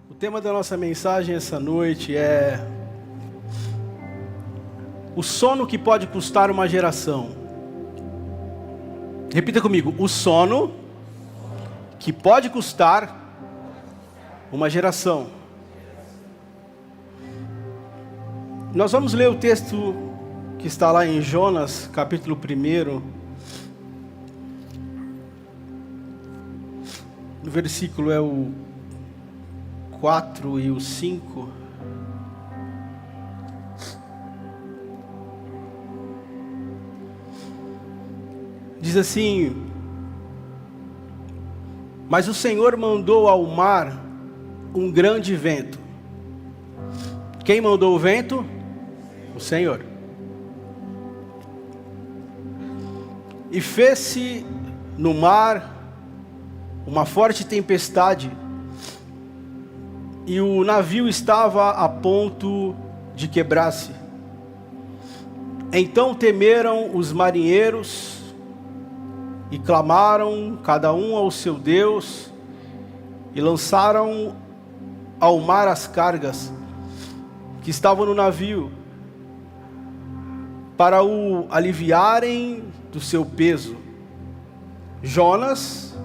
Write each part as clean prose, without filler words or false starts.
O tema da nossa mensagem essa noite é o sono que pode custar uma geração. Repita comigo: o sono que pode custar uma geração. Nós vamos ler o texto que está lá em Jonas, capítulo 1. O versículo é o 4 e o 5. Diz assim: mas o Senhor mandou ao mar um grande vento. Quem mandou o vento? O Senhor. E fez-se no mar uma forte tempestade, e o navio estava a ponto de quebrar-se. Então temeram os marinheiros e clamaram cada um ao seu Deus, e lançaram ao mar as cargas que estavam no navio, para o aliviarem do seu peso. Jonas,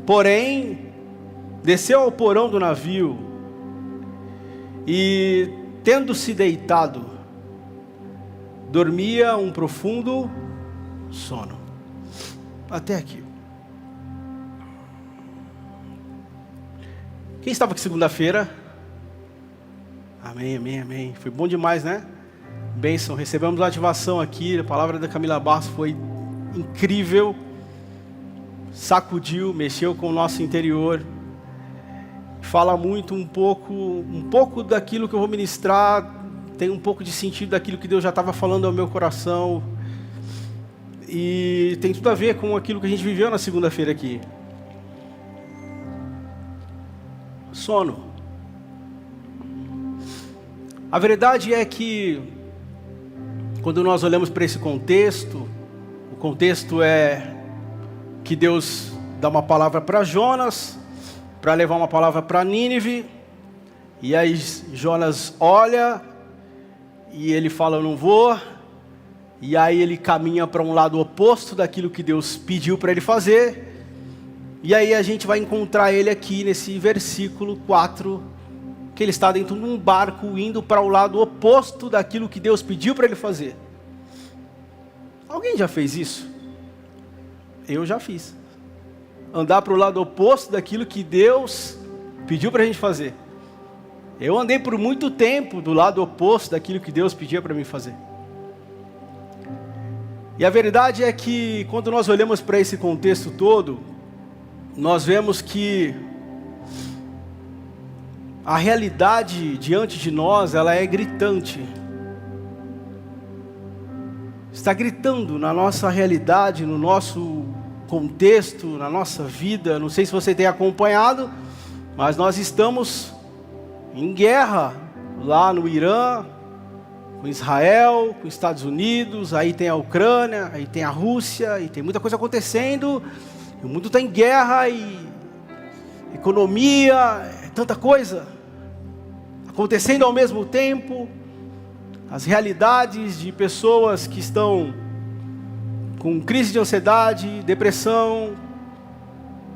porém, desceu ao porão do navio e, tendo-se deitado, dormia um profundo sono. Até aqui. Quem estava aqui segunda-feira? Amém, amém, amém. Foi bom demais, né? Bênção. Recebemos a ativação aqui. A palavra da Camila Bastos foi incrível. Sacudiu, mexeu com o nosso interior. Fala muito um pouco daquilo que eu vou ministrar. Tem um pouco de sentido daquilo que Deus já estava falando ao meu coração. E tem tudo a ver com aquilo que a gente viveu na segunda-feira aqui. Sono. A verdade é que, quando nós olhamos para esse contexto, o contexto é que Deus dá uma palavra para Jonas, para levar uma palavra para Nínive, e aí Jonas olha, e ele fala: eu não vou. E aí ele caminha para um lado oposto daquilo que Deus pediu para ele fazer. E aí a gente vai encontrar ele aqui nesse versículo 4, que ele está dentro de um barco indo para o lado oposto daquilo que Deus pediu para ele fazer. Alguém já fez isso? Eu já fiz. Andar para o lado oposto daquilo que Deus pediu para a gente fazer. Eu andei por muito tempo do lado oposto daquilo que Deus pedia para mim fazer. E a verdade é que, quando nós olhamos para esse contexto todo, nós vemos que a realidade diante de nós, ela é gritante. Está gritando na nossa realidade, no nosso contexto, na nossa vida. Não sei se você tem acompanhado, mas nós estamos em guerra lá no Irã, com Israel, com os Estados Unidos, aí tem a Ucrânia, aí tem a Rússia, e tem muita coisa acontecendo. O mundo está em guerra, e economia, tanta coisa acontecendo ao mesmo tempo. As realidades de pessoas que estão com crise de ansiedade, depressão,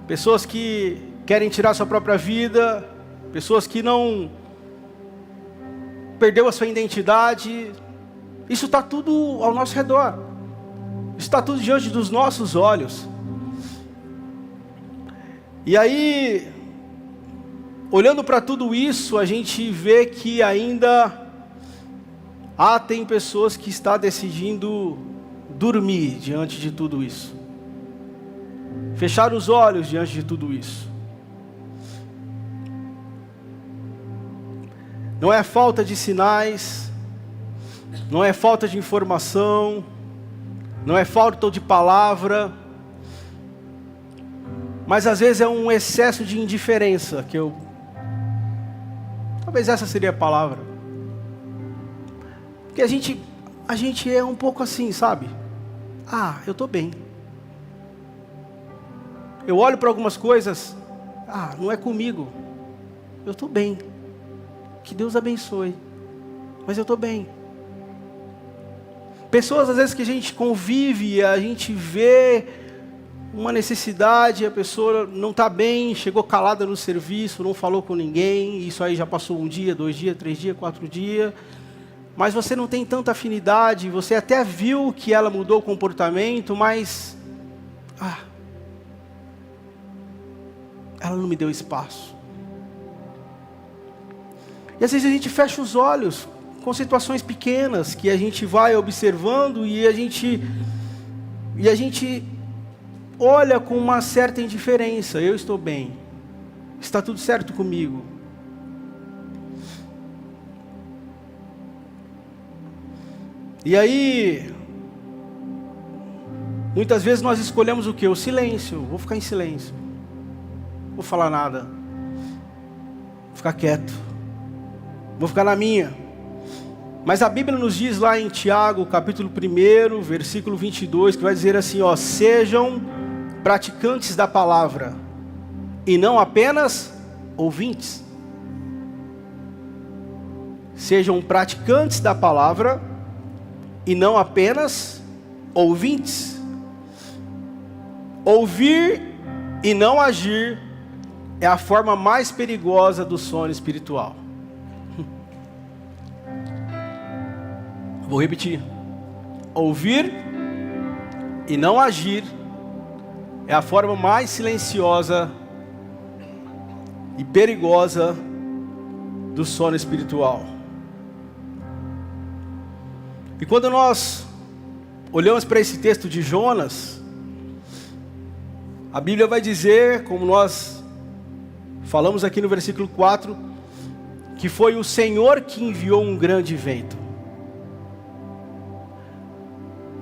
pessoas que querem tirar sua própria vida, pessoas que não perdeu a sua identidade. Isso está tudo ao nosso redor. Isso está tudo diante dos nossos olhos. E aí, olhando para tudo isso, a gente vê que ainda tem pessoas que estão decidindo dormir diante de tudo isso. Fechar os olhos diante de tudo isso. Não é falta de sinais, não é falta de informação, não é falta de palavra, mas às vezes é um excesso de indiferença, talvez essa seria a palavra. Porque a gente é um pouco assim, sabe? Eu estou bem. Eu olho para algumas coisas, não é comigo. eu estou bem. Que Deus abençoe. Mas eu estou bem. Pessoas às vezes que a gente convive, a gente vê uma necessidade, a pessoa não está bem, chegou calada no serviço, não falou com ninguém, isso aí já passou 1 dia, 2 dias, 3 dias, 4 dias, mas você não tem tanta afinidade, você até viu que ela mudou o comportamento, mas ela não me deu espaço. E às vezes a gente fecha os olhos com situações pequenas que a gente vai observando e a gente olha com uma certa indiferença. Eu estou bem, está tudo certo comigo. E aí, muitas vezes nós escolhemos o quê? O silêncio. Vou ficar em silêncio, não vou falar nada, vou ficar quieto, vou ficar na minha. Mas a Bíblia nos diz lá em Tiago, capítulo 1, versículo 22, que vai dizer assim, sejam praticantes da palavra, e não apenas ouvintes. Sejam praticantes da palavra, e não apenas ouvintes. Ouvir e não agir é a forma mais perigosa do sono espiritual. Vou repetir. Ouvir e não agir é a forma mais silenciosa e perigosa do sono espiritual. E quando nós olhamos para esse texto de Jonas, a Bíblia vai dizer, como nós falamos aqui no versículo 4, que foi o Senhor que enviou um grande vento.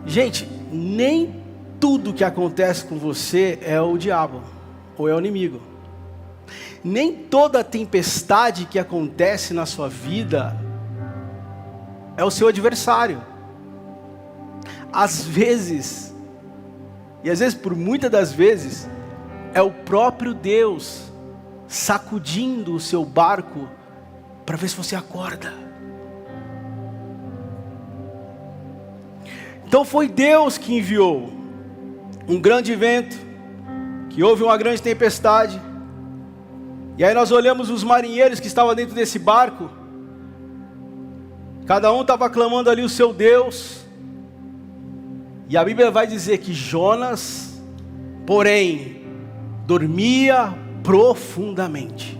Gente, nem tudo que acontece com você é o diabo, ou é o inimigo. Nem toda tempestade que acontece na sua vida é o seu adversário. Às vezes, e às vezes por muitas das vezes, é o próprio Deus sacudindo o seu barco para ver se você acorda. Então foi Deus que enviou um grande vento, que houve uma grande tempestade, e aí nós olhamos os marinheiros que estavam dentro desse barco, cada um estava clamando ali o seu Deus, e a Bíblia vai dizer que Jonas, porém, dormia profundamente.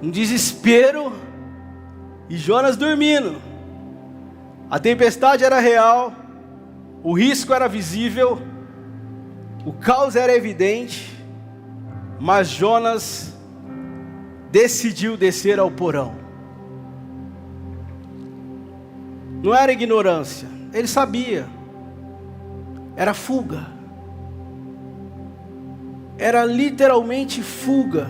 Um desespero, e Jonas dormindo. A tempestade era real, o risco era visível, o caos era evidente, mas Jonas decidiu descer ao porão. Não era ignorância, ele sabia, era fuga, era literalmente fuga.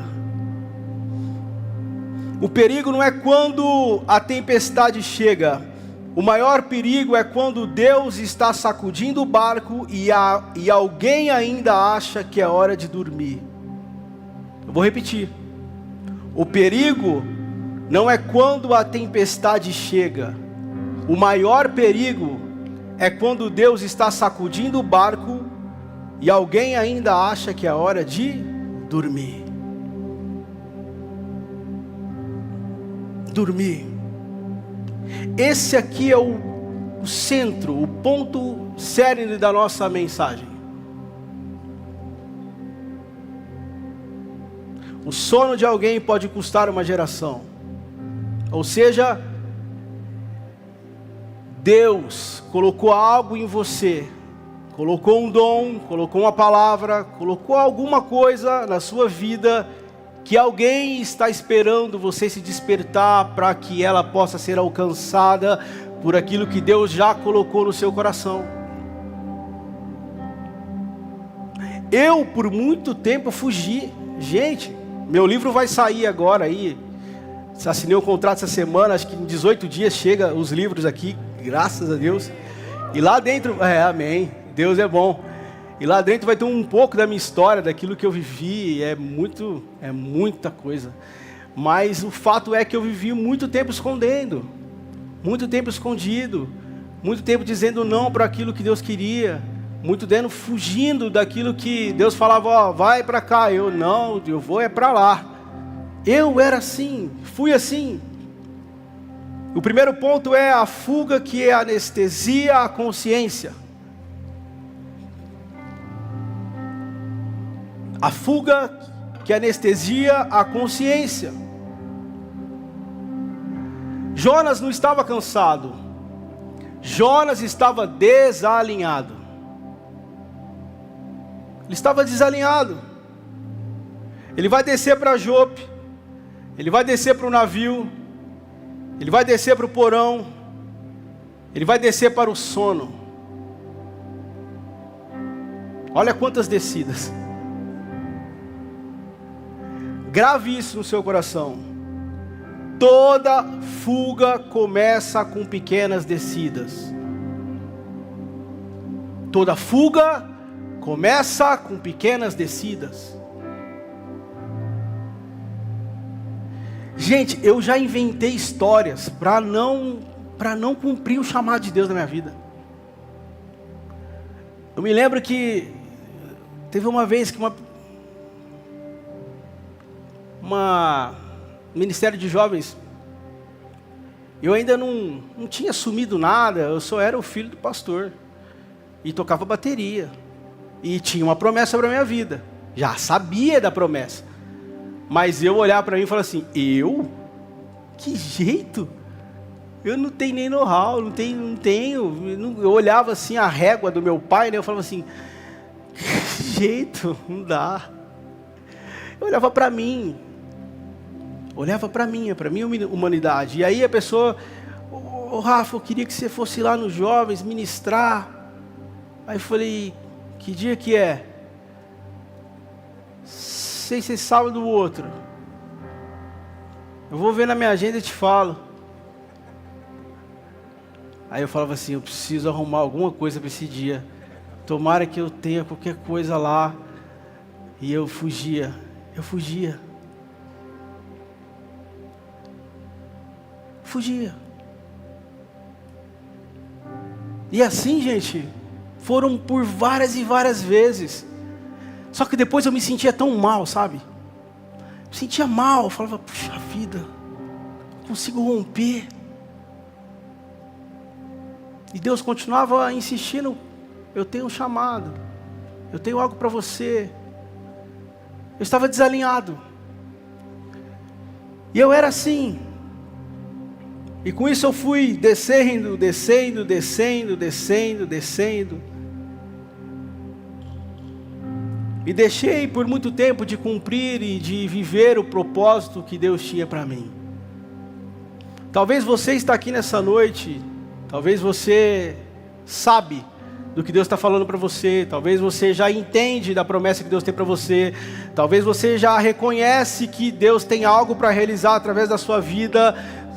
O perigo não é quando a tempestade chega, o maior perigo é quando Deus está sacudindo o barco e alguém ainda acha que é hora de dormir. Eu vou repetir, o perigo não é quando a tempestade chega, o maior perigo é quando Deus está sacudindo o barco e alguém ainda acha que é hora de dormir. Dormir. Esse aqui é o centro, o ponto cerne da nossa mensagem. O sono de alguém pode custar uma geração. Ou seja, Deus colocou algo em você, colocou um dom, colocou uma palavra, colocou alguma coisa na sua vida que alguém está esperando você se despertar para que ela possa ser alcançada por aquilo que Deus já colocou no seu coração. Eu por muito tempo fugi. Gente, meu livro vai sair agora aí. Assinei um contrato essa semana, acho que em 18 dias chega os livros aqui, graças a Deus. E lá dentro, amém, Deus é bom. E lá dentro vai ter um pouco da minha história, daquilo que eu vivi, é muita coisa. Mas o fato é que eu vivi muito tempo escondendo, muito tempo escondido, muito tempo dizendo não para aquilo que Deus queria, muito tempo fugindo daquilo que Deus falava, ó, vai para cá, eu não, eu vou é para lá. Eu era assim, fui assim. O primeiro ponto é a fuga que anestesia a consciência. A fuga que anestesia a consciência. Jonas não estava cansado. Jonas estava desalinhado. Ele estava desalinhado. Ele vai descer para Jope. Ele vai descer para o navio. Ele vai descer para o porão. Ele vai descer para o sono. Olha quantas descidas. Grave isso no seu coração. Toda fuga começa com pequenas descidas. Toda fuga começa com pequenas descidas. Gente, eu já inventei histórias para não cumprir o chamado de Deus na minha vida. Eu me lembro que teve uma vez que Ministério de Jovens, eu ainda não tinha assumido nada, eu só era o filho do pastor, e tocava bateria, e tinha uma promessa para a minha vida, já sabia da promessa, mas eu olhava para mim e falava assim, que jeito, eu não tenho nem know-how, não tenho, eu olhava assim a régua do meu pai, né, eu falava assim, que jeito, não dá, eu olhava para mim, para minha humanidade. E aí a pessoa, Rafa, eu queria que você fosse lá nos jovens ministrar. Aí eu falei, que dia que é? Sei se é sábado ou outro. Eu vou ver na minha agenda e te falo. Aí eu falava assim, eu preciso arrumar alguma coisa para esse dia. Tomara que eu tenha qualquer coisa lá. E eu fugia. Fugia. E assim, gente, foram por várias e várias vezes. Só que depois eu me sentia tão mal, sabe? Me sentia mal, eu falava, puxa vida, não consigo romper. E Deus continuava insistindo, eu tenho um chamado, eu tenho algo para você. Eu estava desalinhado. E eu era assim. E com isso eu fui descendo. E deixei por muito tempo de cumprir e de viver o propósito que Deus tinha para mim. Talvez você está aqui nessa noite, talvez você sabe do que Deus está falando para você, talvez você já entende da promessa que Deus tem para você, talvez você já reconhece que Deus tem algo para realizar através da sua vida,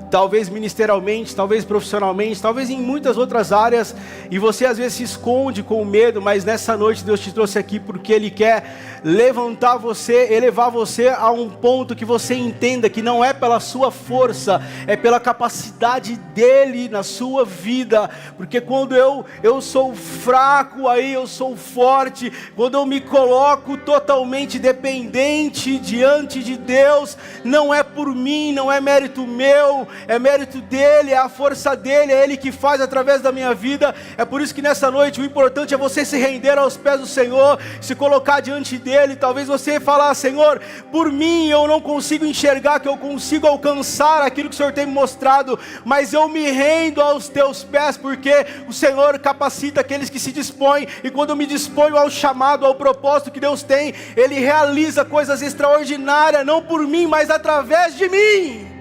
talvez ministerialmente, talvez profissionalmente, talvez em muitas outras áreas, e você às vezes se esconde com medo, mas nessa noite Deus te trouxe aqui porque Ele quer levantar você, elevar você a um ponto que você entenda que não é pela sua força, é pela capacidade dEle na sua vida, porque quando eu sou fraco, aí eu sou forte, quando eu me coloco totalmente dependente diante de Deus, não é por mim, não é mérito meu, é mérito dEle, é a força dEle, é Ele que faz através da minha vida. É por isso que nessa noite o importante é você se render aos pés do Senhor, se colocar diante dEle. Talvez você falar, Senhor, por mim eu não consigo enxergar que eu consigo alcançar aquilo que o Senhor tem me mostrado, mas eu me rendo aos teus pés, porque o Senhor capacita aqueles que se dispõem, e quando eu me disponho ao chamado, ao propósito que Deus tem, Ele realiza coisas extraordinárias, não por mim, mas através de mim.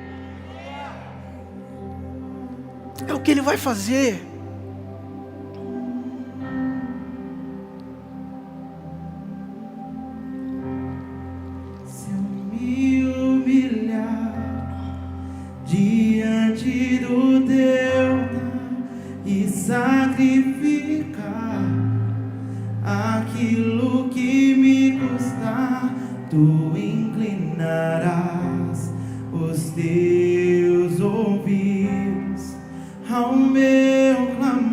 É o que Ele vai fazer. Se eu me humilhar diante do teu e sacrificar aquilo inclinarás os teus ouvidos ao meu clamor.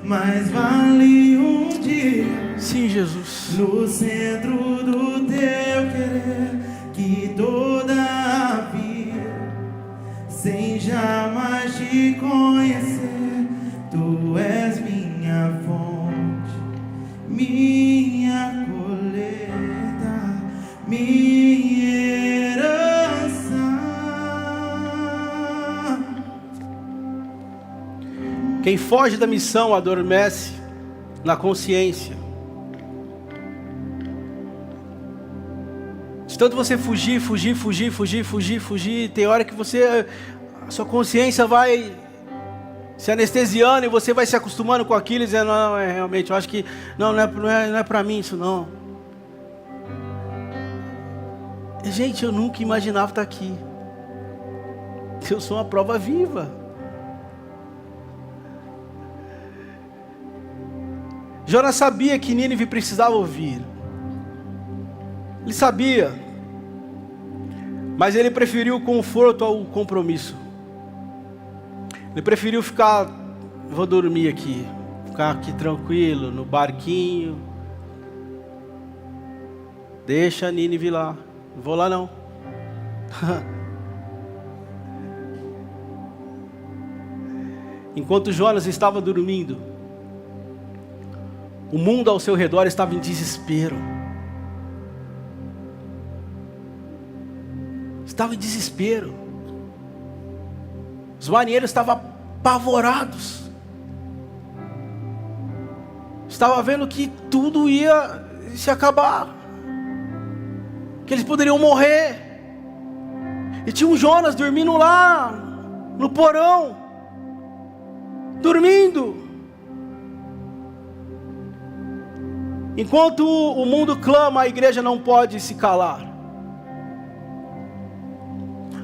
Mais vale um dia, sim, Jesus, no centro do teu querer, que toda a vida, sem jamais te conhecer. Tu és minha fonte, minha colheita, minha herança. quem foge da missão adormece na consciência. De tanto você fugir, tem hora que a sua consciência vai se anestesiando e você vai se acostumando com aquilo e dizendo, não, realmente, eu acho que não é para mim isso não. Gente, eu nunca imaginava estar aqui. Eu sou uma prova viva. Jonas sabia que Nínive precisava ouvir. Ele sabia. Mas ele preferiu o conforto ao compromisso. Ele preferiu vou dormir aqui. Ficar aqui tranquilo, no barquinho. Deixa a Nínive lá. Não vou lá não. Enquanto Jonas estava dormindo, o mundo ao seu redor estava em desespero. Estava em desespero. Os marinheiros estavam apavorados. Estava vendo que tudo ia se acabar. Que eles poderiam morrer. E tinha um Jonas dormindo lá, no porão. Dormindo. Enquanto o mundo clama, a igreja não pode se calar.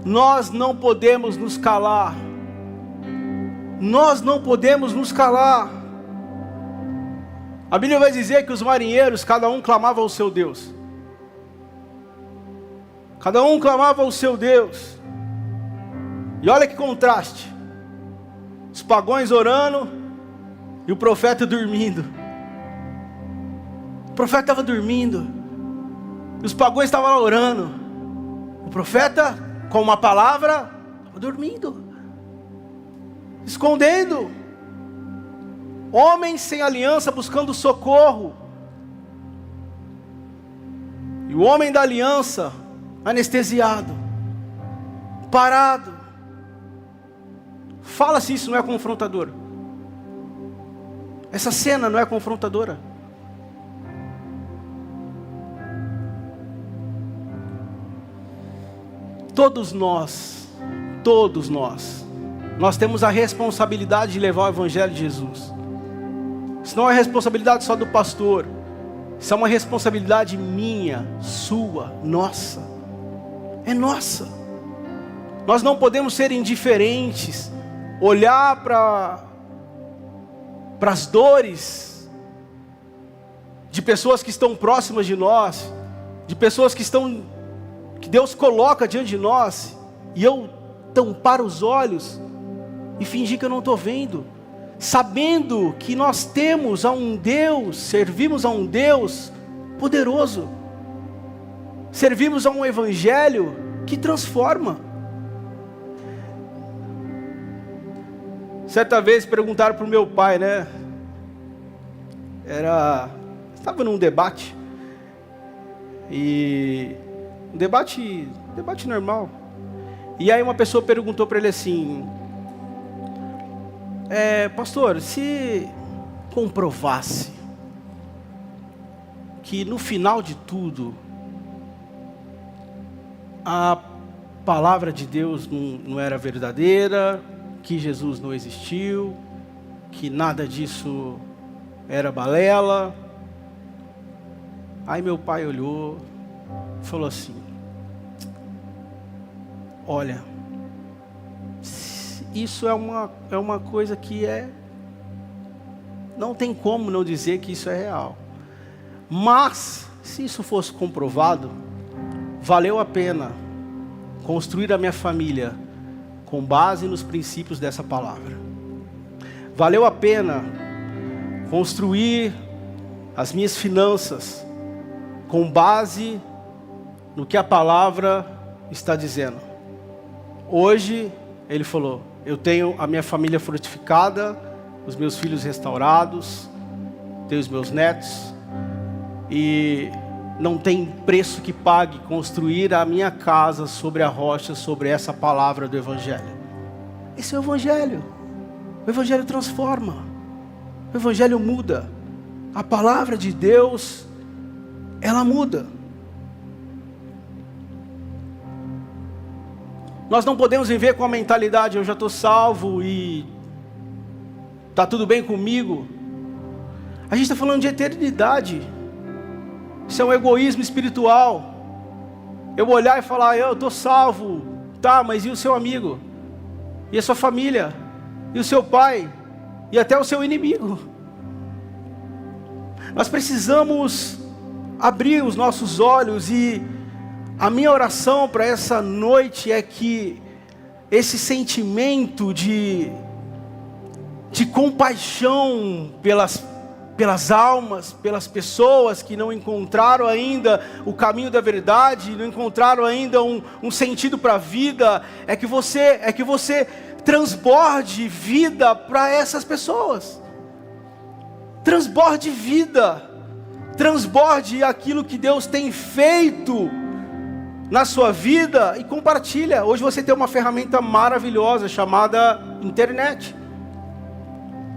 Nós não podemos nos calar. Nós não podemos nos calar. A Bíblia vai dizer que os marinheiros, cada um clamava ao seu Deus. Cada um clamava ao seu Deus. E olha que contraste. Os pagões orando e o profeta dormindo. O profeta estava dormindo. E os pagões estavam lá orando. O profeta, com uma palavra, estava dormindo. Escondendo. Homens sem aliança buscando socorro. E o homem da aliança anestesiado, parado. Fala se isso não é confrontador. Essa cena não é confrontadora. Todos nós temos a responsabilidade de levar o Evangelho de Jesus. Isso não é responsabilidade só do pastor. Isso é uma responsabilidade minha, sua, nossa. É nossa. Nós não podemos ser indiferentes, olhar para as dores de pessoas que estão próximas de nós, de pessoas que Deus coloca diante de nós, e eu tampar os olhos e fingir que eu não estou vendo, sabendo que nós temos a um Deus, servimos a um Deus poderoso, servimos a um Evangelho que transforma. Certa vez perguntaram para o meu pai, né? Estava num debate, e um debate normal. E aí uma pessoa perguntou para ele assim: pastor, se comprovasse que no final de tudo a palavra de Deus não era verdadeira, que Jesus não existiu, que nada disso era balela. Aí meu pai olhou e falou assim: olha, isso é uma coisa que não tem como não dizer que isso é real. Mas, se isso fosse comprovado, valeu a pena construir a minha família com base nos princípios dessa palavra. Valeu a pena construir as minhas finanças com base no que a palavra está dizendo. Hoje, ele falou, eu tenho a minha família frutificada, os meus filhos restaurados, tenho os meus netos, e não tem preço que pague construir a minha casa sobre a rocha, sobre essa palavra do Evangelho. Esse é o Evangelho. O Evangelho transforma. O Evangelho muda. A palavra de Deus, ela muda. Nós não podemos viver com a mentalidade, eu já estou salvo e está tudo bem comigo. A gente está falando de eternidade. Isso é um egoísmo espiritual. Eu olhar e falar, eu estou salvo, tá, mas e o seu amigo? E a sua família? E o seu pai? E até o seu inimigo? Nós precisamos abrir os nossos olhos, e a minha oração para essa noite é que esse sentimento de compaixão pelas almas, pelas pessoas que não encontraram ainda o caminho da verdade, não encontraram ainda um sentido para a vida, é que você transborde vida para essas pessoas. Transborde vida, transborde aquilo que Deus tem feito na sua vida e compartilha. Hoje você tem uma ferramenta maravilhosa chamada internet.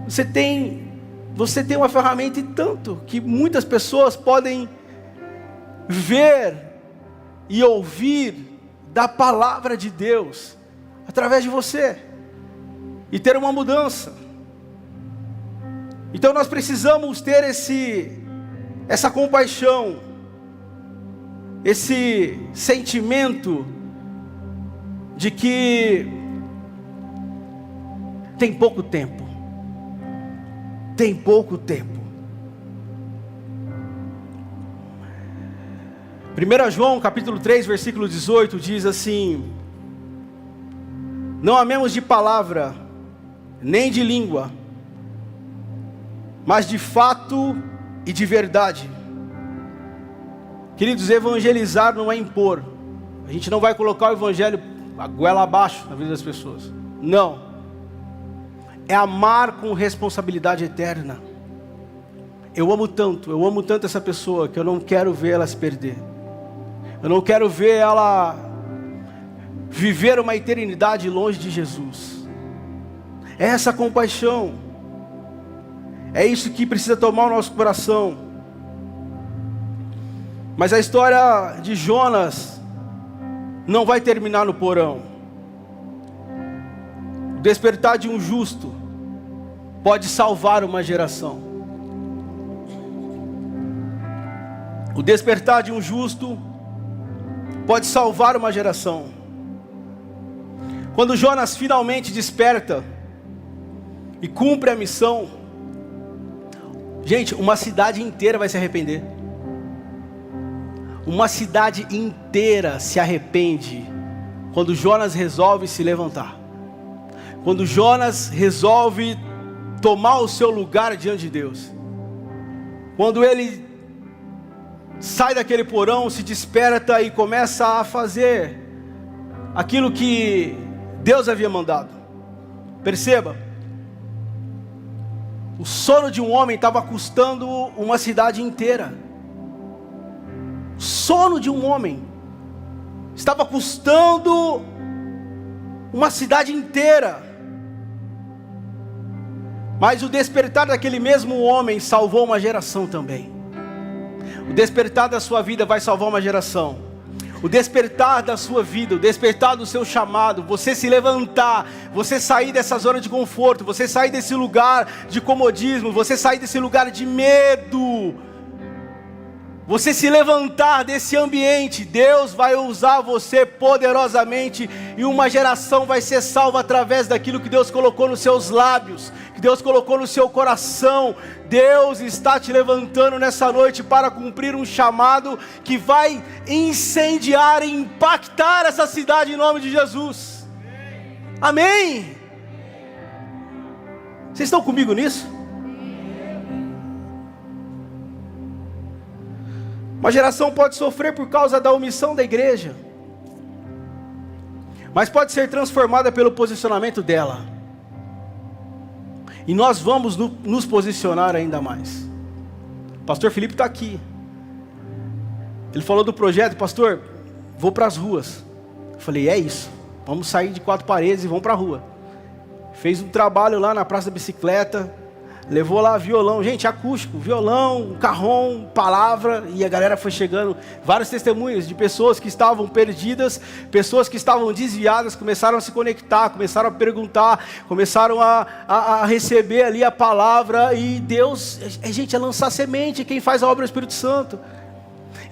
Você tem uma ferramenta e tanto, que muitas pessoas podem ver e ouvir da palavra de Deus através de você e ter uma mudança. Então nós precisamos ter essa compaixão, esse sentimento de que tem pouco tempo. Tem pouco tempo. 1 João capítulo 3, versículo 18 diz assim: não amemos de palavra, nem de língua, mas de fato e de verdade. Queridos, evangelizar não é impor. A gente não vai colocar o evangelho a goela abaixo na vida das pessoas. Não. É amar com responsabilidade eterna. Eu amo tanto essa pessoa, que eu não quero ver ela se perder. Eu não quero ver ela viver uma eternidade longe de Jesus. É essa compaixão. É isso que precisa tomar o nosso coração. Mas a história de Jonas não vai terminar no porão. O despertar de um justo pode salvar uma geração. O despertar de um justo pode salvar uma geração. Quando Jonas finalmente desperta e cumpre a missão, gente, uma cidade inteira vai se arrepender. Uma cidade inteira se arrepende quando Jonas resolve se levantar. Quando Jonas resolve tomar o seu lugar diante de Deus. Quando ele sai daquele porão, se desperta e começa a fazer aquilo que Deus havia mandado. Perceba, o sono de um homem estava custando uma cidade inteira. O sono de um homem estava custando uma cidade inteira. Mas o despertar daquele mesmo homem salvou uma geração também. O despertar da sua vida vai salvar uma geração. O despertar da sua vida, o despertar do seu chamado, você se levantar, você sair dessa zona de conforto, você sair desse lugar de comodismo, você sair desse lugar de medo, você se levantar desse ambiente, Deus vai usar você poderosamente e uma geração vai ser salva através daquilo que Deus colocou nos seus lábios, que que Deus colocou no seu coração. Deus está te levantando nessa noite para cumprir um chamado que vai incendiar e impactar essa cidade em nome de Jesus. Amém? Vocês estão comigo nisso? Uma geração pode sofrer por causa da omissão da igreja, mas pode ser transformada pelo posicionamento dela. E nós vamos nos posicionar ainda mais. O pastor Felipe está aqui. Ele falou do projeto: pastor, vou para as ruas. Eu falei: é isso, vamos sair de 4 paredes e vamos para a rua. Fez um trabalho lá na Praça da Bicicleta, levou lá violão, gente, acústico, violão, carrom, palavra, e a galera foi chegando. Vários testemunhos de pessoas que estavam perdidas, pessoas que estavam desviadas, começaram a se conectar, começaram a perguntar, começaram a receber ali a palavra. E Deus, gente, é lançar semente. Quem faz a obra é o Espírito Santo.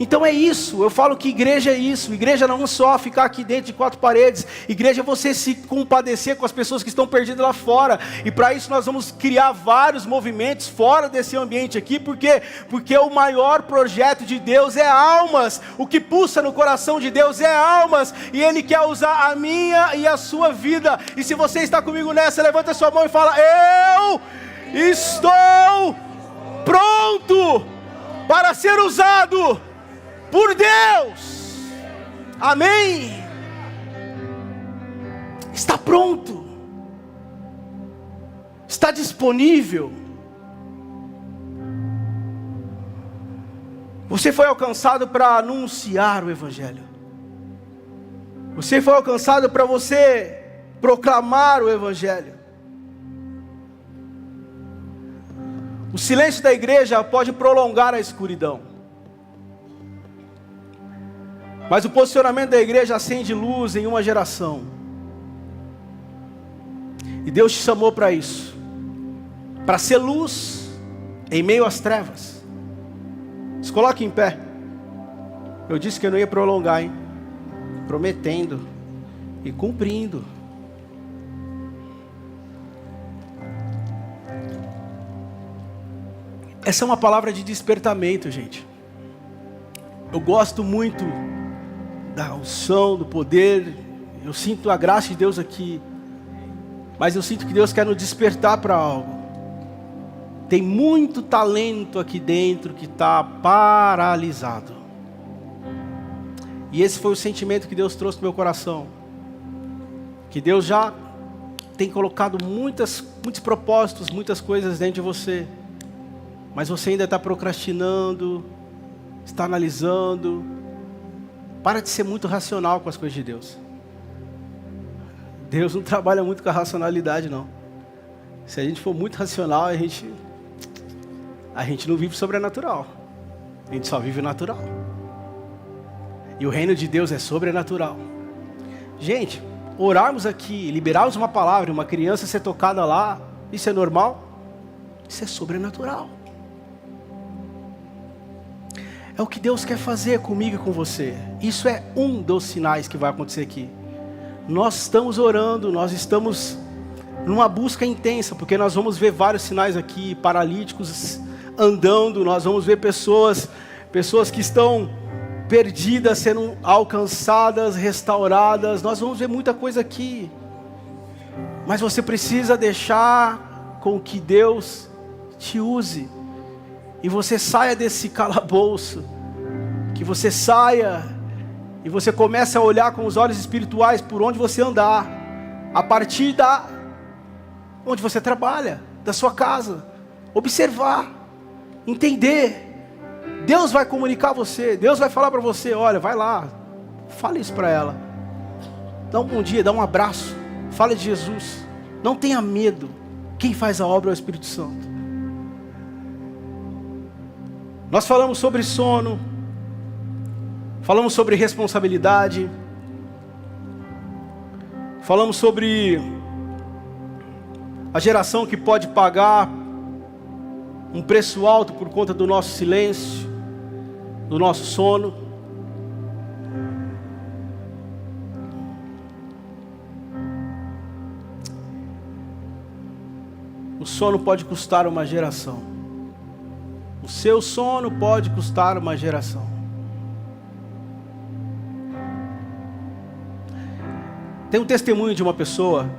Então é isso, eu falo que igreja é isso. Igreja não é só ficar aqui dentro de 4 paredes. Igreja é você se compadecer com as pessoas que estão perdidas lá fora. E para isso nós vamos criar vários movimentos fora desse ambiente aqui. Por quê? Porque o maior projeto de Deus é almas. O que pulsa no coração de Deus é almas. E Ele quer usar a minha e a sua vida. E se você está comigo nessa, levanta a sua mão e fala: eu estou pronto para ser usado por Deus. Amém? Está pronto, está disponível. Você foi alcançado para anunciar o Evangelho. Você foi alcançado para você proclamar o Evangelho. O silêncio da igreja pode prolongar a escuridão, mas o posicionamento da igreja acende luz em uma geração. E Deus te chamou para isso, para ser luz em meio às trevas. Se coloque em pé. Eu disse que eu não ia prolongar, hein? Prometendo e cumprindo. Essa é uma palavra de despertamento, gente. Eu gosto muito da unção, do poder. Eu sinto a graça de Deus aqui. Mas eu sinto que Deus quer nos despertar para algo. Tem muito talento aqui dentro que está paralisado. E esse foi o sentimento que Deus trouxe no meu coração. Que Deus já tem colocado muitos propósitos, muitas coisas dentro de você. Mas você ainda está procrastinando, está analisando. Para de ser muito racional com as coisas de Deus. Deus não trabalha muito com a racionalidade, não. Se a gente for muito racional, a gente não vive sobrenatural. A gente só vive natural. E o reino de Deus é sobrenatural. Gente, orarmos aqui, liberarmos uma palavra, uma criança ser tocada lá, isso é normal? Isso é sobrenatural. É o que Deus quer fazer comigo e com você. Isso é um dos sinais que vai acontecer aqui. Nós estamos orando, nós estamos numa busca intensa, porque nós vamos ver vários sinais aqui, paralíticos andando, nós vamos ver pessoas que estão perdidas sendo alcançadas, restauradas, nós vamos ver muita coisa aqui. Mas você precisa deixar com que Deus te use. E você saia desse calabouço, que você saia e você comece a olhar com os olhos espirituais por onde você andar, a partir da onde você trabalha, da sua casa, observar, entender. Deus vai comunicar a você, Deus vai falar para você: olha, vai lá, fale isso para ela, dá um bom dia, dá um abraço, fale de Jesus, não tenha medo. Quem faz a obra é o Espírito Santo. Nós falamos sobre sono, falamos sobre responsabilidade, falamos sobre a geração que pode pagar um preço alto por conta do nosso silêncio, do nosso sono. O sono pode custar uma geração. O seu sono pode custar uma geração. Tem um testemunho de uma pessoa,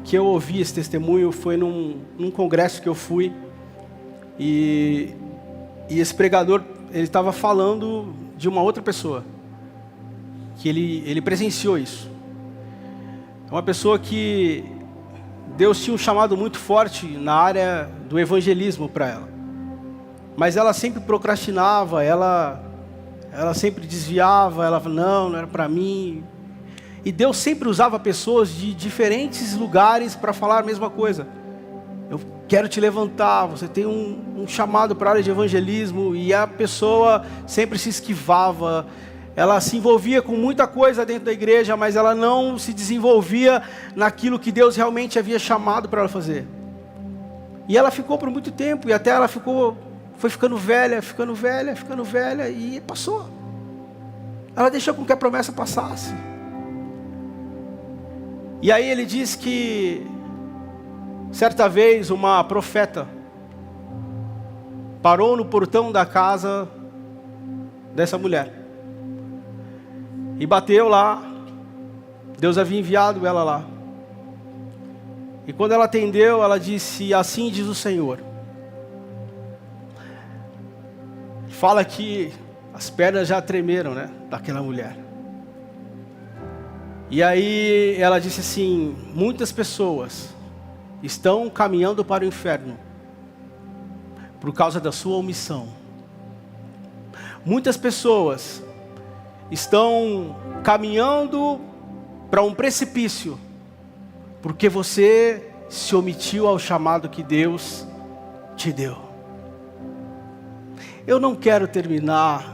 que eu ouvi esse testemunho, foi num congresso que eu fui, e esse pregador, ele estava falando de uma outra pessoa, que ele presenciou isso. É uma pessoa que Deus tinha um chamado muito forte na área do evangelismo para ela. Mas ela sempre procrastinava, ela sempre desviava, ela falava, não era para mim. E Deus sempre usava pessoas de diferentes lugares para falar a mesma coisa. Eu quero te levantar, você tem um chamado para a área de evangelismo. E a pessoa sempre se esquivava. Ela se envolvia com muita coisa dentro da igreja, mas ela não se desenvolvia naquilo que Deus realmente havia chamado para ela fazer. E ela ficou por muito tempo, e até ela foi ficando velha, e passou. Ela deixou com que a promessa passasse. E aí ele diz que, certa vez, uma profeta parou no portão da casa dessa mulher. E bateu lá, Deus havia enviado ela lá. E quando ela atendeu, ela disse, assim diz o Senhor. Fala que as pernas já tremeram, né, daquela mulher. E aí ela disse assim, muitas pessoas estão caminhando para o inferno por causa da sua omissão. Muitas pessoas estão caminhando para um precipício, porque você se omitiu ao chamado que Deus te deu. Eu não quero terminar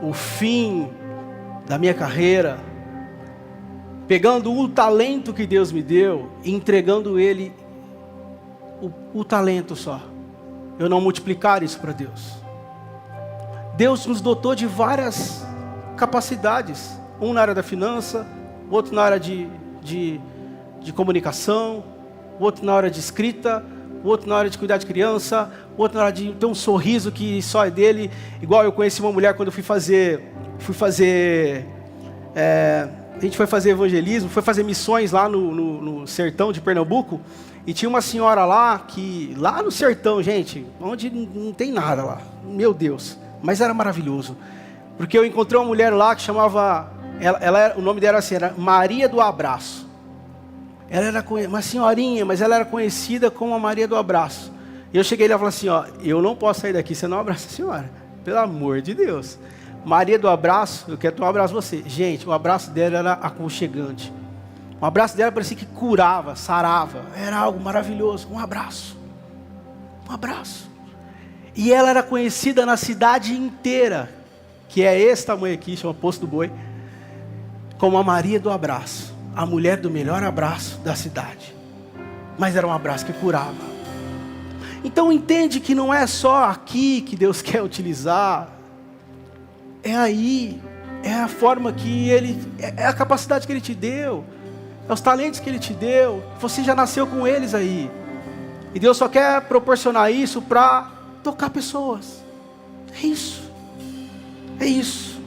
o fim da minha carreira pegando o talento que Deus me deu e entregando ele, o talento só. Eu não multiplicar isso para Deus. Deus nos dotou de várias capacidades, um na área da finança, outro na área de comunicação, outro na área de escrita, outro na área de cuidar de criança, outro na área de ter um sorriso que só é dele. Igual eu conheci uma mulher quando eu a gente foi fazer evangelismo, foi fazer missões lá no sertão de Pernambuco, e tinha uma senhora lá no sertão, gente, onde não tem nada lá, meu Deus, mas era maravilhoso. Porque eu encontrei uma mulher lá que chamava, o nome dela era Maria do Abraço. Ela era uma senhorinha, mas ela era conhecida como a Maria do Abraço. E eu cheguei lá e falei assim, eu não posso sair daqui, você não abraça a senhora. Pelo amor de Deus. Maria do Abraço, eu quero tomar um abraço de você. Gente, o abraço dela era aconchegante. O abraço dela parecia que curava, sarava. Era algo maravilhoso. Um abraço. Um abraço. E ela era conhecida na cidade inteira, que é esse tamanho aqui, chama Poço do Boi, como a Maria do Abraço, a mulher do melhor abraço da cidade. Mas era um abraço que curava. Então entende que não é só aqui que Deus quer utilizar, é aí, é a forma que é a capacidade que Ele te deu, é os talentos que Ele te deu, você já nasceu com eles aí. E Deus só quer proporcionar isso para tocar pessoas. É isso. É isso.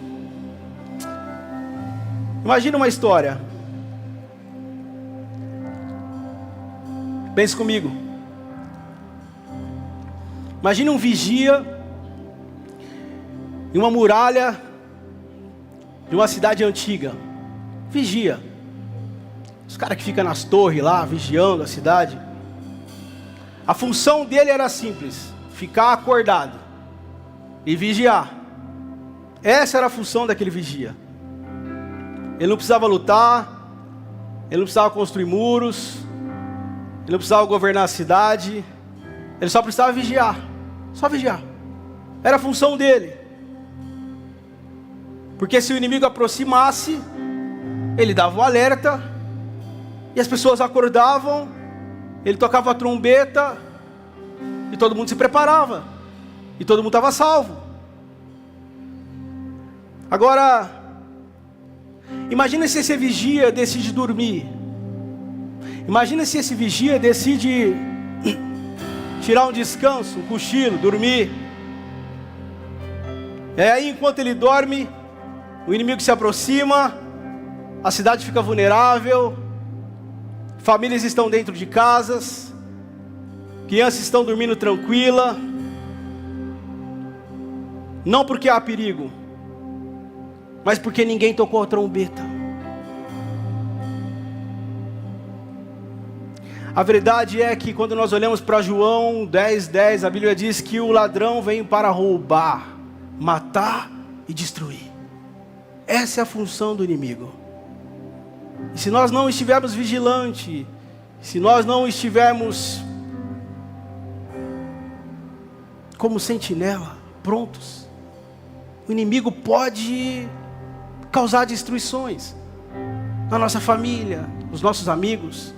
Imagina uma história. Pense comigo. Imagina um vigia em uma muralha de uma cidade antiga. Vigia. Os caras que ficam nas torres lá, vigiando a cidade. A função dele era simples: ficar acordado e vigiar. Essa era a função daquele vigia. Ele não precisava lutar, ele não precisava construir muros, ele não precisava governar a cidade, ele só precisava vigiar. Só vigiar. Era a função dele. Porque se o inimigo aproximasse, ele dava o alerta, e as pessoas acordavam, ele tocava a trombeta, e todo mundo se preparava, e todo mundo estava salvo. Agora, imagina se esse vigia decide dormir. Imagina se esse vigia decide tirar um descanso, um cochilo, dormir. E aí, enquanto ele dorme, o inimigo se aproxima, a cidade fica vulnerável, famílias estão dentro de casas, crianças estão dormindo tranquila, não porque há perigo, mas porque ninguém tocou a trombeta. A verdade é que quando nós olhamos para João 10:10, a Bíblia diz que o ladrão vem para roubar, matar e destruir. Essa é a função do inimigo. E se nós não estivermos vigilantes, se nós não estivermos como sentinela, prontos, o inimigo pode causar destruições na nossa família, nos nossos amigos,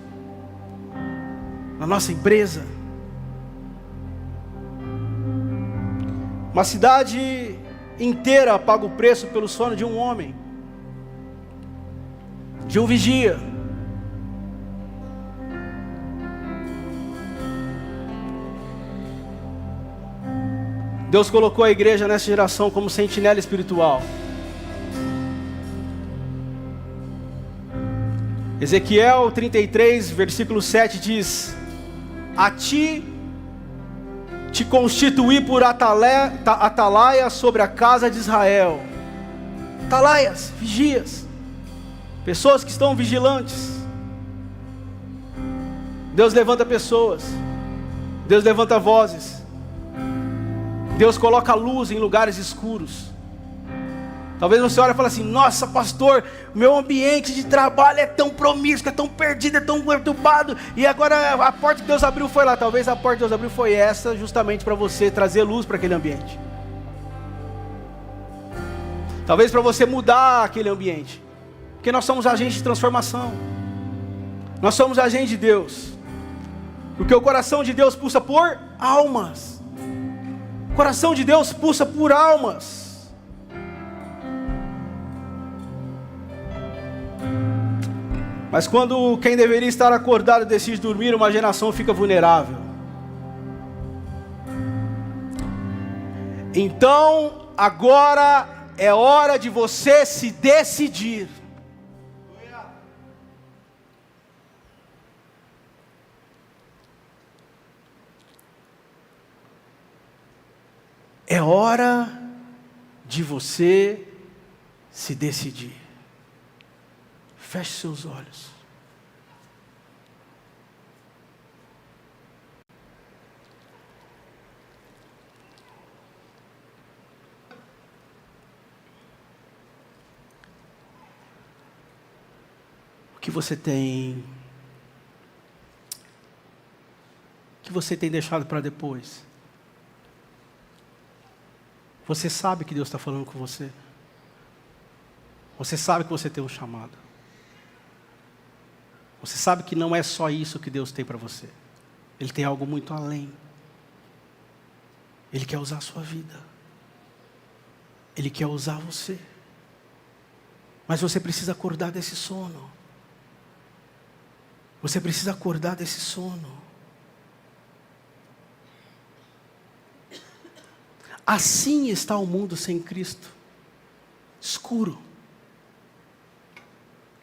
na nossa empresa. Uma cidade inteira paga o preço pelo sono de um homem, de um vigia. Deus colocou a igreja nessa geração como sentinela espiritual. Ezequiel 33, versículo 7 diz: a ti te constituí por atalaia sobre a casa de Israel. Atalaias, vigias, pessoas que estão vigilantes. Deus levanta pessoas, Deus levanta vozes, Deus coloca luz em lugares escuros. Talvez você olhe e fale assim: nossa pastor, meu ambiente de trabalho é tão promíscuo, é tão perdido, é tão perturbado, e agora a porta que Deus abriu foi lá. Talvez a porta que Deus abriu foi essa, justamente para você trazer luz para aquele ambiente. Talvez para você mudar aquele ambiente, porque nós somos agentes de transformação, nós somos agentes de Deus, porque o coração de Deus pulsa por almas, o coração de Deus pulsa por almas. Mas quando quem deveria estar acordado decide dormir, uma geração fica vulnerável. Então, agora é hora de você se decidir. É hora de você se decidir. Feche seus olhos. O que você tem deixado para depois? Você sabe que Deus está falando com você. Você sabe que você tem um chamado. Você sabe que não é só isso que Deus tem para você. Ele tem algo muito além. Ele quer usar a sua vida. Ele quer usar você. Mas você precisa acordar desse sono. Você precisa acordar desse sono. Assim está o mundo sem Cristo. Escuro.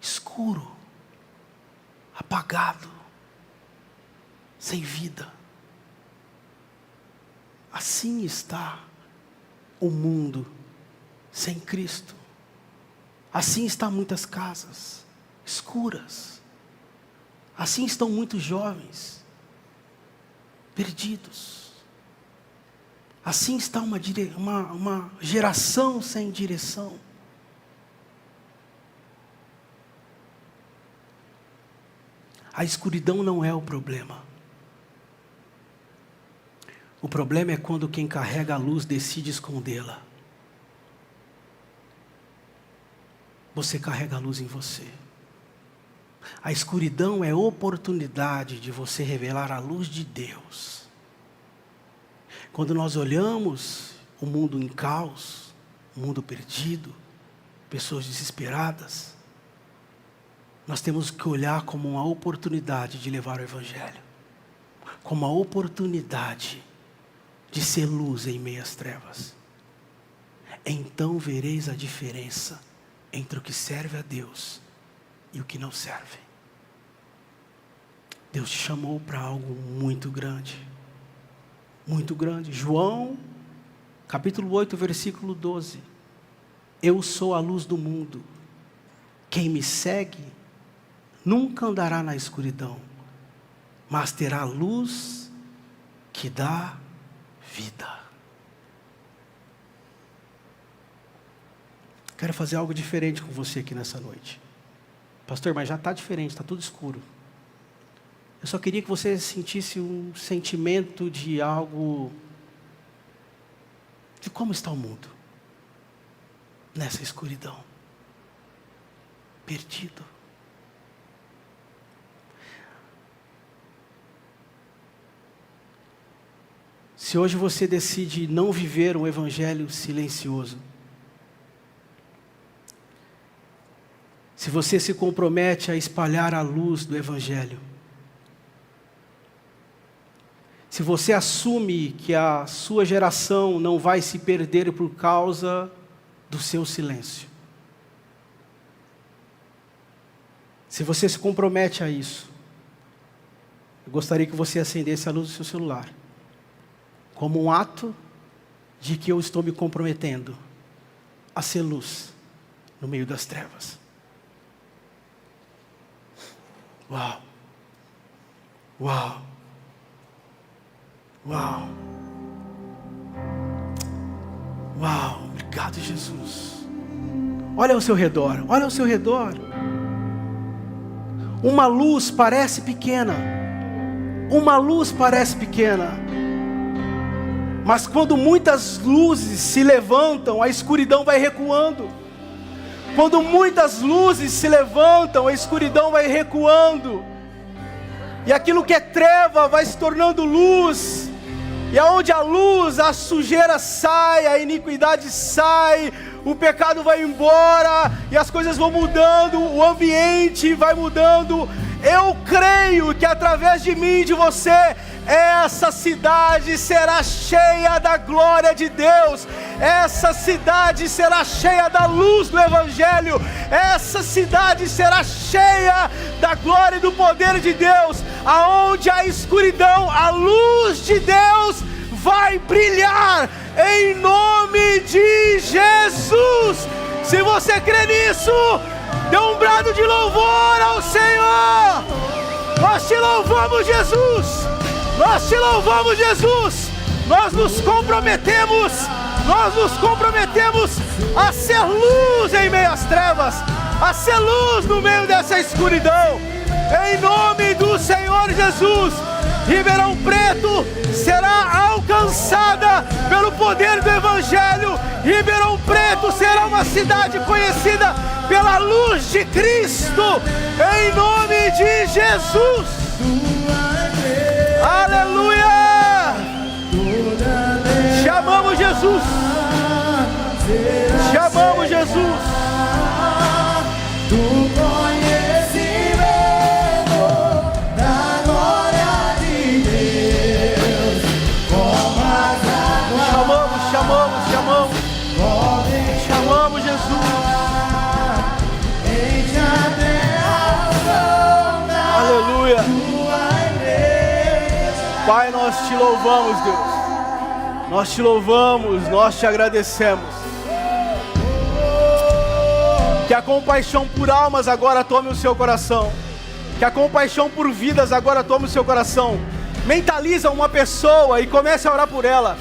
Escuro. Apagado, sem vida. Assim está o mundo sem Cristo. Assim estão muitas casas escuras. Assim estão muitos jovens perdidos. Assim está uma geração sem direção. A escuridão não é o problema. O problema é quando quem carrega a luz decide escondê-la. Você carrega a luz em você. A escuridão é a oportunidade de você revelar a luz de Deus. Quando nós olhamos o mundo em caos, o mundo perdido, pessoas desesperadas, nós temos que olhar como uma oportunidade de levar o Evangelho. como a oportunidade de ser luz em meio às trevas. Então vereis a diferença entre o que serve a Deus e o que não serve. Deus te chamou para algo muito grande. Muito grande. João, capítulo 8, versículo 12. Eu sou a luz do mundo. Quem me segue nunca andará na escuridão, mas terá luz que dá vida. Quero fazer algo diferente com você aqui nessa noite. Pastor, mas já está diferente, está tudo escuro. Eu só queria que você sentisse um sentimento de algo, de como está o mundo, nessa escuridão, perdido. Se hoje você decide não viver um evangelho silencioso, se você se compromete a espalhar a luz do evangelho, se você assume que a sua geração não vai se perder por causa do seu silêncio, se você se compromete a isso, eu gostaria que você acendesse a luz do seu celular, como um ato de que eu estou me comprometendo a ser luz no meio das trevas. Uau! Uau! Uau! Uau! Obrigado, Jesus. Olha ao seu redor, olha ao seu redor. Uma luz parece pequena. Uma luz parece pequena. Mas quando muitas luzes se levantam, a escuridão vai recuando. Quando muitas luzes se levantam, a escuridão vai recuando. E aquilo que é treva vai se tornando luz. E aonde a luz, a sujeira sai, a iniquidade sai, o pecado vai embora, e as coisas vão mudando, o ambiente vai mudando. Eu creio que através de mim e de você, essa cidade será cheia da glória de Deus. Essa cidade será cheia da luz do Evangelho. Essa cidade será cheia da glória e do poder de Deus. Aonde a escuridão, a luz de Deus vai brilhar em nome de Jesus. Se você crê nisso, dê um brado de louvor ao Senhor. Nós te louvamos, Jesus. Nós te louvamos, Jesus. Nós nos comprometemos a ser luz em meio às trevas, a ser luz no meio dessa escuridão. Em nome do Senhor Jesus, Ribeirão Preto será alcançada pelo poder do Evangelho. Ribeirão Preto será uma cidade conhecida pela luz de Cristo, em nome de Jesus. Aleluia! Chamamos Jesus. Chamamos Jesus. Do conhecimento da glória de Deus, como as águas. Chamamos Jesus. Enche a terra da Aleluia. tua igreja. Pai, nós te louvamos, Deus. Nós te louvamos, nós te agradecemos. Que a compaixão por almas agora tome o seu coração. Que a compaixão por vidas agora tome o seu coração. Mentaliza uma pessoa e comece a orar por ela.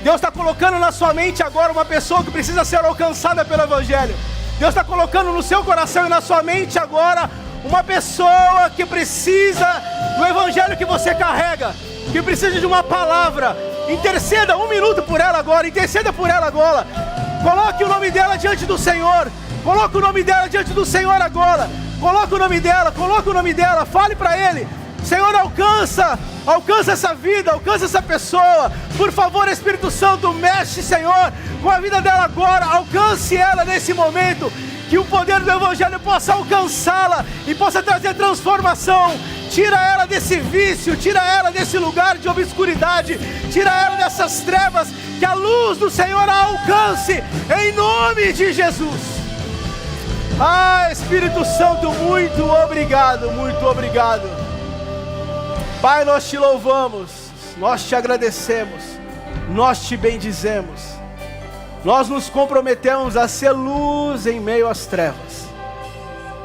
Deus está colocando na sua mente agora uma pessoa que precisa ser alcançada pelo Evangelho. Deus está colocando no seu coração e na sua mente agora uma pessoa que precisa do Evangelho que você carrega, que precisa de uma palavra. Interceda 1 minuto por ela agora, interceda por ela agora. Coloque o nome dela diante do Senhor. Coloque o nome dela diante do Senhor agora. Coloque o nome dela, fale para Ele. Senhor, alcança essa vida, alcança essa pessoa. Por favor, Espírito Santo, mexe, Senhor, com a vida dela agora. Alcance ela nesse momento. Que o poder do Evangelho possa alcançá-la e possa trazer transformação. Tira ela desse vício, tira ela desse lugar de obscuridade, tira ela dessas trevas, que a luz do Senhor a alcance, em nome de Jesus. Ah, Espírito Santo, muito obrigado, muito obrigado. Pai, nós te louvamos, nós te agradecemos, nós te bendizemos. Nós nos comprometemos a ser luz em meio às trevas.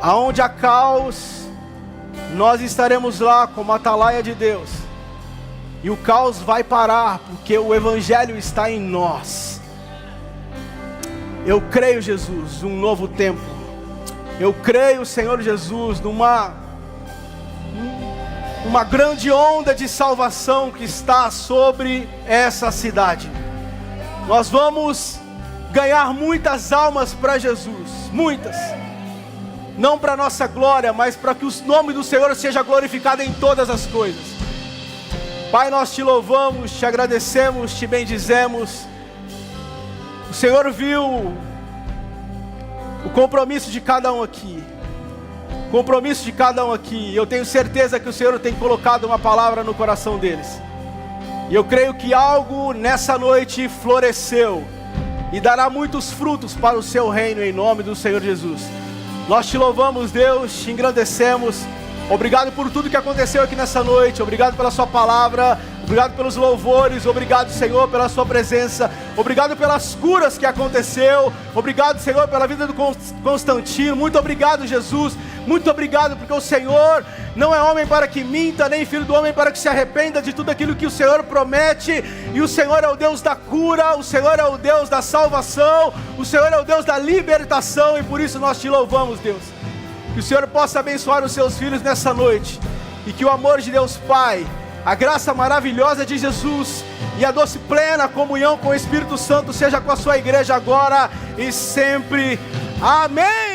Aonde há caos, nós estaremos lá como atalaia de Deus. E o caos vai parar, porque o Evangelho está em nós. Eu creio, Jesus, num novo tempo. Eu creio, Senhor Jesus, numa grande onda de salvação que está sobre essa cidade. Nós vamos ganhar muitas almas para Jesus, muitas. Não para nossa glória, mas para que o nome do Senhor seja glorificado em todas as coisas. Pai, nós te louvamos, te agradecemos, te bendizemos. O Senhor viu o compromisso de cada um aqui. Compromisso de cada um aqui. Eu tenho certeza que o Senhor tem colocado uma palavra no coração deles. E eu creio que algo nessa noite floresceu e dará muitos frutos para o seu reino, em nome do Senhor Jesus. Nós te louvamos, Deus, te engrandecemos. Obrigado por tudo que aconteceu aqui nessa noite. Obrigado pela sua palavra. Obrigado pelos louvores. Obrigado, Senhor, pela sua presença. Obrigado pelas curas que aconteceu. Obrigado, Senhor, pela vida do Constantino. Muito obrigado, Jesus. Muito obrigado, porque o Senhor não é homem para que minta, nem filho do homem para que se arrependa de tudo aquilo que o Senhor promete. E o Senhor é o Deus da cura, o Senhor é o Deus da salvação, o Senhor é o Deus da libertação, e por isso nós te louvamos, Deus. Que o Senhor possa abençoar os seus filhos nessa noite, e que o amor de Deus Pai, a graça maravilhosa de Jesus e a doce plena comunhão com o Espírito Santo seja com a sua igreja agora e sempre. Amém.